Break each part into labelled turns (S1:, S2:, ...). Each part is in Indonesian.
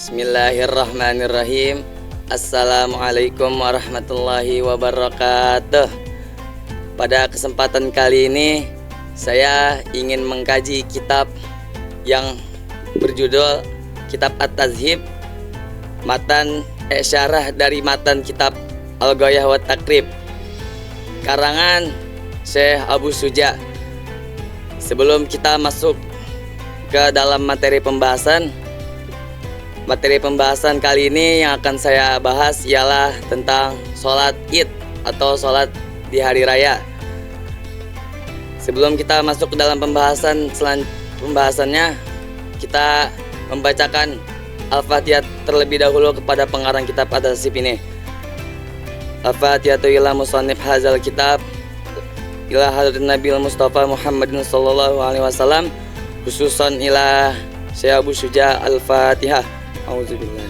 S1: Bismillahirrahmanirrahim. Assalamualaikum warahmatullahi wabarakatuh. Pada kesempatan kali ini saya ingin mengkaji kitab yang berjudul Kitab At-Tazhib, matan syarah dari matan kitab Al-Ghayah wa Takrib, karangan Syekh Abu Suja. Sebelum kita masuk ke dalam materi pembahasan kali ini yang akan saya bahas ialah tentang sholat Id atau sholat di hari raya. Sebelum kita masuk ke dalam pembahasannya, kita membacakan Al-Fatihah terlebih dahulu kepada pengarang kitab At-Tazhib ini. Al-Fatihah ila musannif hazal kitab ila hadrat Nabi Mustafa Muhammadin sallallahu alaihi wasallam, khususan ila Syekh Abu Suja. Al-Fatihah. Auzubillah.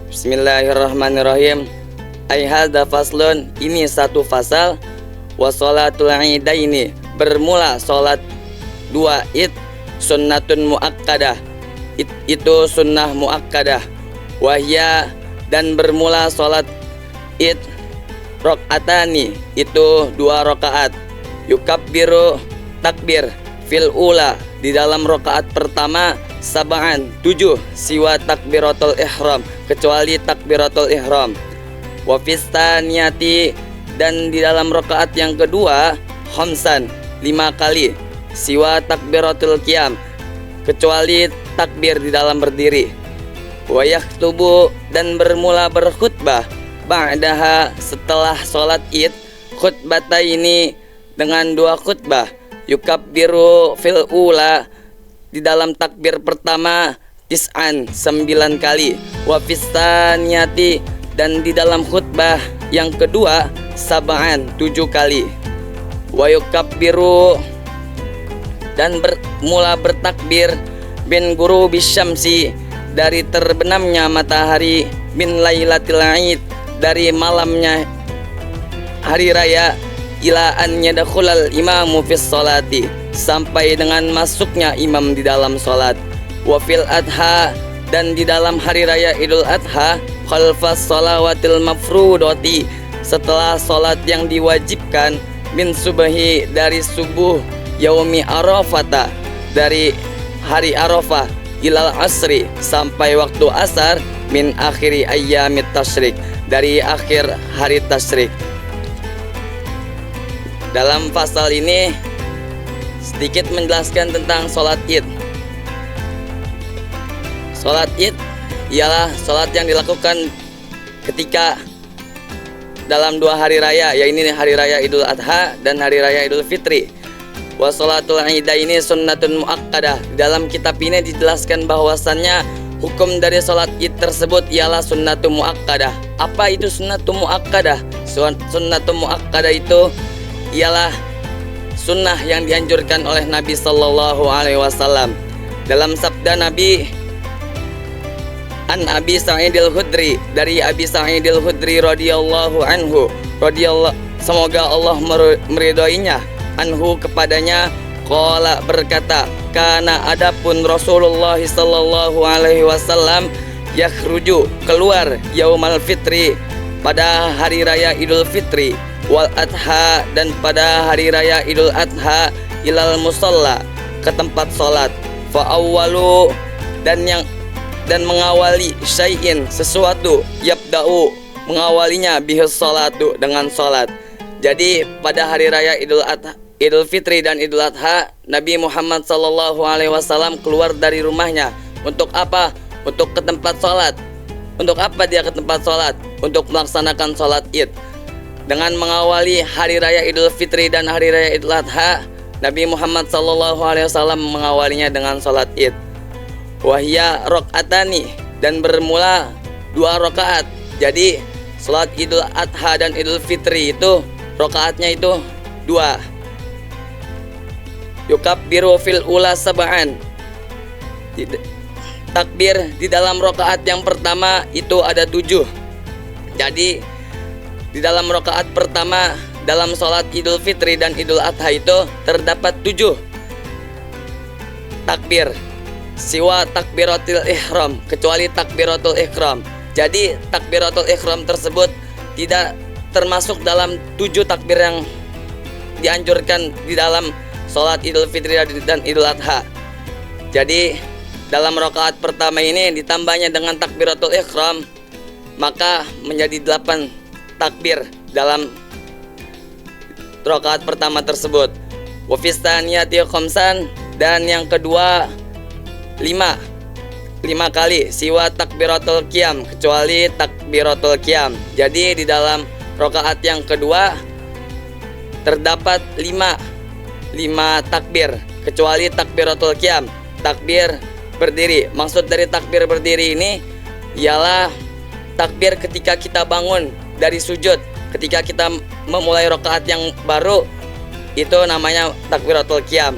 S1: Bismillahirrahmanirrahim. Ai hadza faslun, ini satu fasal. Wa sholatul idaini, bermula salat dua Id, sunnatun muakkadah, itu sunnah muakkadah. Wahya, dan bermula salat Id rakaatani, itu dua rakaat. Yukabbiru, takbir, fil ula, di dalam rakaat pertama, sab'an, 7, siwa takbiratul ihram, kecuali takbiratul ihram. Wa fistaniyati, dan di dalam rakaat yang kedua, khamsan, 5 kali, siwa takbiratul qiyam, kecuali takbir di dalam berdiri. Wa yaktubu, dan bermula berkhutbah, ba'daha, setelah sholat Id, khutbata ini dengan 2 khutbah. Yukabbiru fil ula, di dalam takbir pertama, tis'an, 9 kali. Wa fistaniyati, dan di dalam khutbah yang kedua, sab'an, 7 kali. Wa yukabbiru, dan bermula bertakbir, bin guru bisyamsi, dari terbenamnya matahari, min lailatil id, dari malamnya hari raya, ila an yadkhulal imamu fis sholati, sampai dengan masuknya imam di dalam sholat. Wa fil adha, dan di dalam hari raya Idul Adha, khalfas sholawatil mafrudoti, setelah sholat yang diwajibkan, min subahi, dari subuh, yaumi arafata, dari hari Arafah, ilal asri, sampai waktu asar, min akhiri ayyamit tasyrik, dari akhir hari tasyrik. Dalam pasal ini sedikit menjelaskan tentang sholat Id. Sholat Id ialah sholat yang dilakukan ketika dalam 2 hari raya, yaitu hari raya Idul Adha dan hari raya Idul Fitri. Wa sholatul idaini sunnatun muakkadah. Dalam kitab ini dijelaskan bahwasannya hukum dari sholat Id tersebut ialah sunnatun muakkadah. Apa itu sunnatun muakkadah? Sunnatun muakkadah itu ialah sunnah yang dianjurkan oleh Nabi sallallahu alaihi wasallam. Dalam sabda Nabi, an Abi Sa'idil Khudri, dari Abi Sa'idil Khudri radhiyallahu anhu, semoga Allah meridhoinya, anhu, kepadanya, qala, berkata, kana, adapun Rasulullah sallallahu alaihi wasallam, yakhruju, keluar, yaumal fitri, pada hari raya Idul Fitri, wal adha, dan pada hari raya Idul Adha, ilal musalla, ke tempat salat, fa awwalu, dan mengawali syai'in, sesuatu, yabda'u, mengawalinya, bihis salatu, dengan salat. Jadi pada hari raya Idul Fitri dan Idul Adha, Nabi Muhammad sallallahu alaihi wasallam keluar dari rumahnya. Untuk apa? Untuk ke tempat sholat. Untuk apa dia ke tempat sholat? Untuk melaksanakan sholat Id. Dengan mengawali hari raya Idul Fitri dan hari raya Idul Adha, Nabi Muhammad sallallahu alaihi wasallam mengawalinya dengan sholat Id. Wahya rakaatani, dan bermula 2 rakaat. Jadi sholat Idul Adha dan Idul Fitri itu rakaatnya itu 2. Yukabbiru fil ula sab'an, takbir di dalam rakaat yang pertama itu ada 7. Jadi Di dalam rakaat pertama dalam sholat Idul Fitri dan Idul Adha itu terdapat 7 takbir, siwa takbiratul ihram, kecuali takbiratul ihram. Jadi takbiratul ihram tersebut tidak termasuk dalam 7 takbir yang dianjurkan di dalam sholat Idul Fitri dan Idul Adha. Jadi dalam rakaat pertama ini ditambahnya dengan takbiratul ihram, maka menjadi 8 takbir dalam rakaat pertama tersebut. Wa fi tsaniyati khamsan, dan yang kedua 5 kali, siwa takbiratul qiyam, kecuali takbiratul qiyam. Jadi di dalam rakaat yang kedua terdapat 5 takbir, kecuali takbiratul qiyam, takbir berdiri. Maksud dari takbir berdiri ini ialah takbir ketika kita bangun dari sujud, ketika kita memulai rakaat yang baru, itu namanya takbiratul qiyam.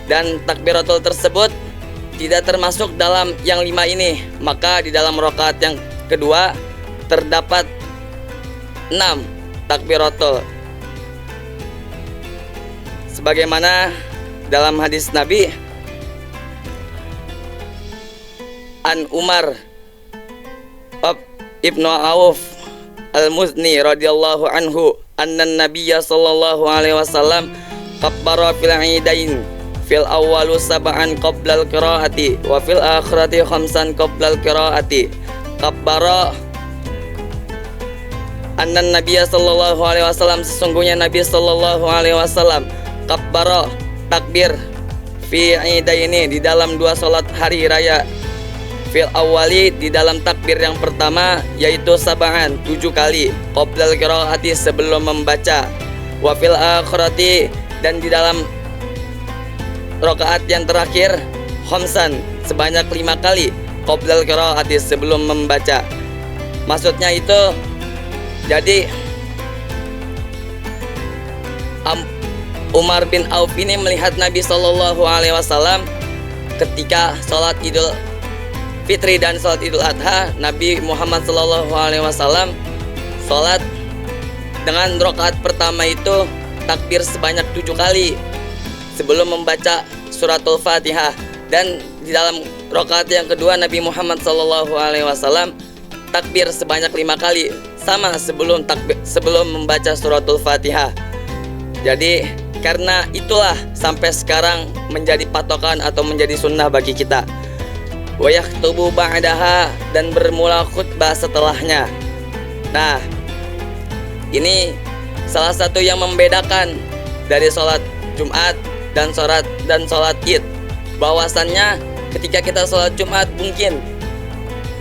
S1: Dan takbiratul tersebut tidak termasuk dalam yang 5 ini. Maka di dalam rakaat yang kedua terdapat 6 takbiratul, sebagaimana dalam hadis Nabi An Umar Ibnu Auf Al-Muzni radhiyallahu anhu anna Nabiyya sallallahu alaihi wasallam kabbara fil idain fil awwalu sab'an qabla al-qiraati wa fil akhirati khamsan qabla al-qiraati. Kabbara anna Nabiyya sallallahu alaihi wasallam, sesungguhnya Nabi sallallahu alaihi wasallam kabbara takbir fi idaini, di dalam 2 salat hari raya, fil awali, di dalam takbir yang pertama yaitu sab'an 7 kali, qoblal qiraati, sebelum membaca, wa fil akhirati, dan di dalam rakaat yang terakhir khamsan, sebanyak 5 kali, qoblal qiraati, sebelum membaca. Maksudnya itu, jadi Umar bin Auf ini melihat Nabi sallallahu alaihi wasallam ketika sholat Idul Fitri dan sholat Idul Adha, Nabi Muhammad sallallahu alaihi wasallam sholat dengan rakaat pertama itu takbir sebanyak 7 kali sebelum membaca suratul Fatihah, dan di dalam rakaat yang kedua Nabi Muhammad sallallahu alaihi wasallam takbir sebanyak 5 kali, sama sebelum membaca suratul Fatihah. Jadi karena itulah sampai sekarang menjadi patokan atau menjadi sunnah bagi kita. Wa yaktubu ba'daha, dan bermula khutbah setelahnya. Nah, ini salah satu yang membedakan dari sholat Jumat dan sholat Id. Bahwasannya ketika kita sholat Jumat mungkin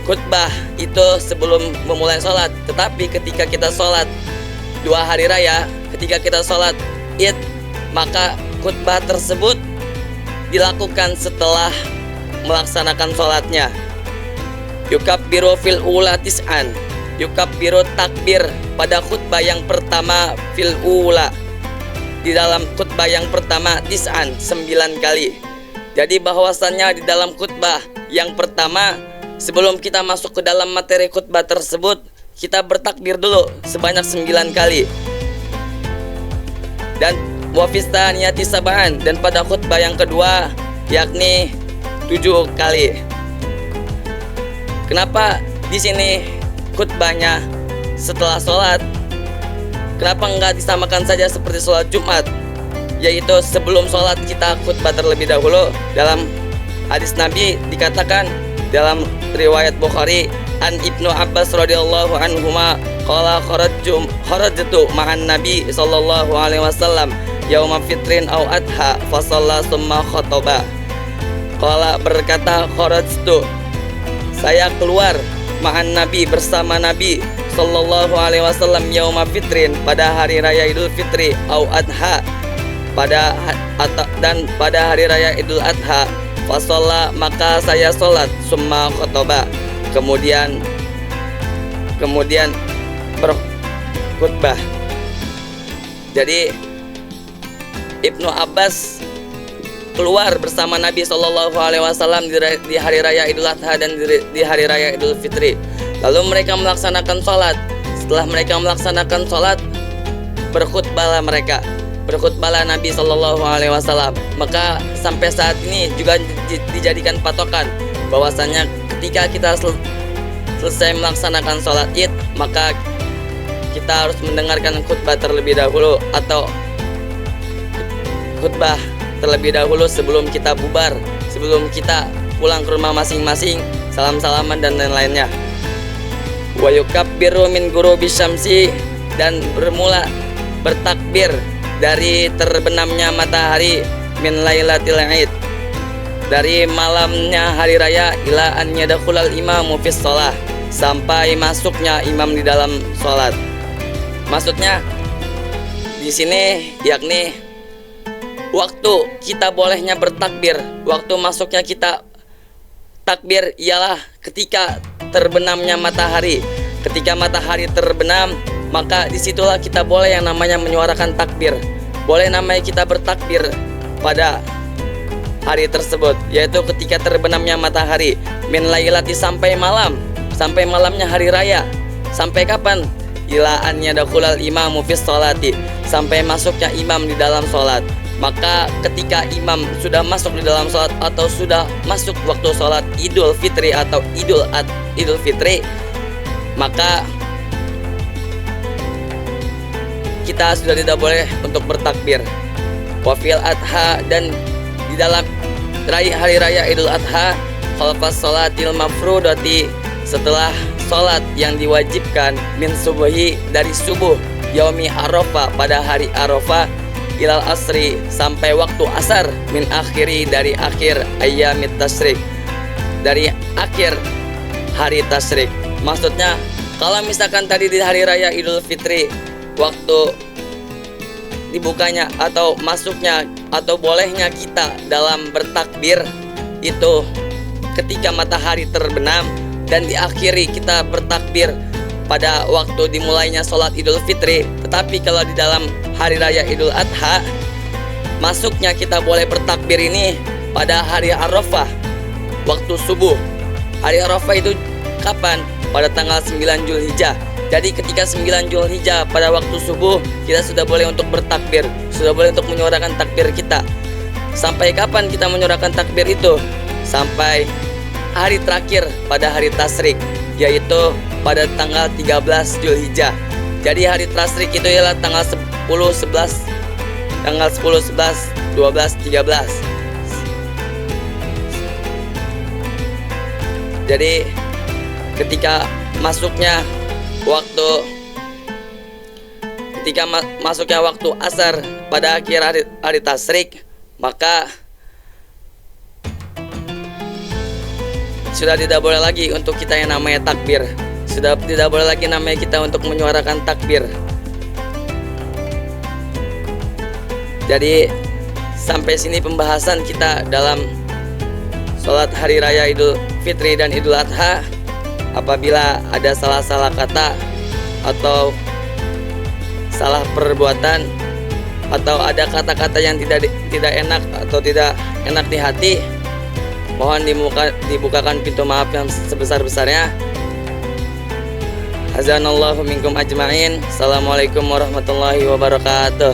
S1: khutbah itu sebelum memulai sholat, tetapi ketika kita sholat 2 hari raya, ketika kita sholat Id, maka khutbah tersebut dilakukan setelah melaksanakan sholatnya. Yukabbiru fil ula tis'an, yukabbiru takbir pada khutbah yang pertama, fil ula, di dalam khutbah yang pertama, tis'an, 9 kali. Jadi bahwasannya di dalam khutbah yang pertama, sebelum kita masuk ke dalam materi khutbah tersebut, kita bertakbir dulu sebanyak 9 kali. Dan wafista niyati sab'an, dan pada khutbah yang kedua yakni 7 kali. Kenapa di sini khutbahnya setelah sholat? Kenapa enggak disamakan saja seperti sholat Jumat, yaitu sebelum sholat kita khutbah terlebih dahulu? Dalam hadis Nabi dikatakan dalam riwayat Bukhari, an Ibnu Abbas radhiyallahu anhuma qala kharajtu ma'an Nabi sallallahu alaihi wasallam yauma fitrin aw adha fa shalla summa khataba. Qala, berkata, kharajtu, saya keluar ma'an Nabi, bersama Nabi sallallahu alaihi wasallam yauma fitrin, pada hari raya Idul Fitri, aw adha, dan pada hari raya Idul Adha, fa shalla, maka saya salat, summa khataba, kemudian berkhutbah. Jadi Ibnu Abbas keluar bersama Nabi Shallallahu Alaihi Wasallam di hari raya Idul Adha dan di hari raya Idul Fitri. Lalu mereka melaksanakan sholat. setelah mereka melaksanakan sholat, berkhutbahlah mereka, berkhutbahlah Nabi Shallallahu Alaihi Wasallam. Maka sampai saat ini juga dijadikan patokan bahwasanya ketika kita selesai melaksanakan sholat id, maka kita harus mendengarkan khutbah terlebih dahulu, atau khutbah terlebih dahulu sebelum kita bubar, sebelum kita pulang ke rumah masing-masing, salam-salaman dan lain-lainnya. Wa yukabbiru min ghurubi syamsi, dan bermula bertakbir dari terbenamnya matahari, min lailatil id, dari malamnya hari raya, ila an yadkhulal imamu fis shalah, sampai masuknya imam di dalam sholat. Maksudnya di sini yakni waktu kita bolehnya bertakbir, waktu masuknya kita takbir ialah ketika terbenamnya matahari. Ketika matahari terbenam, maka disitulah kita boleh yang namanya menyuarakan takbir, boleh namanya kita bertakbir pada hari tersebut, yaitu ketika terbenamnya matahari, min lailati, sampai malam, sampai malamnya hari raya. Sampai kapan? Ila an yadkhulal imamu fis sholati, sampai masuknya imam di dalam sholat. Maka ketika imam sudah masuk di dalam sholat atau sudah masuk waktu sholat Idul Fitri atau Idul Fitri, maka kita sudah tidak boleh untuk bertakbir. Wafil adha, dan di dalam hari raya Idul Adha, khalfas sholatil mafrudati, setelah sholat yang diwajibkan, min subuhi, dari subuh, yaumi Arafah, pada hari Arafah, ilal asri, sampai waktu asar, min akhiri, dari akhir ayyamit tasyrik, dari akhir hari tasyrik. Maksudnya kalau misalkan tadi di hari raya Idul Fitri, waktu dibukanya atau masuknya atau bolehnya kita dalam bertakbir itu ketika matahari terbenam, dan diakhiri kita bertakbir pada waktu dimulainya sholat Idul Fitri. Tetapi kalau di dalam hari raya Idul Adha, masuknya kita boleh bertakbir ini pada hari Arafah, waktu subuh. Hari Arafah itu kapan? Pada tanggal 9 Zulhijjah. Jadi ketika 9 Zulhijjah pada waktu subuh, kita sudah boleh untuk bertakbir, sudah boleh untuk menyuarakan takbir kita. Sampai kapan kita menyuarakan takbir itu? Sampai hari terakhir pada hari tasyrik, yaitu pada tanggal 13 Zulhijjah. Jadi hari tasyrik itu ialah tanggal 10, 11, tanggal 10, 11, 12, 13. Jadi ketika masuknya waktu asar pada akhir hari tasyrik, maka sudah tidak boleh lagi untuk kita yang namanya takbir. Sudah tidak boleh lagi namanya kita untuk menyuarakan takbir. Jadi sampai sini pembahasan kita dalam sholat hari raya Idul Fitri dan Idul Adha. Apabila ada salah-salah kata atau salah perbuatan, atau ada kata-kata yang tidak enak atau tidak enak di hati, mohon dibukakan pintu maaf yang sebesar-besarnya. Hazanallahu minkum ajma'in. Assalamualaikum warahmatullahi wabarakatuh.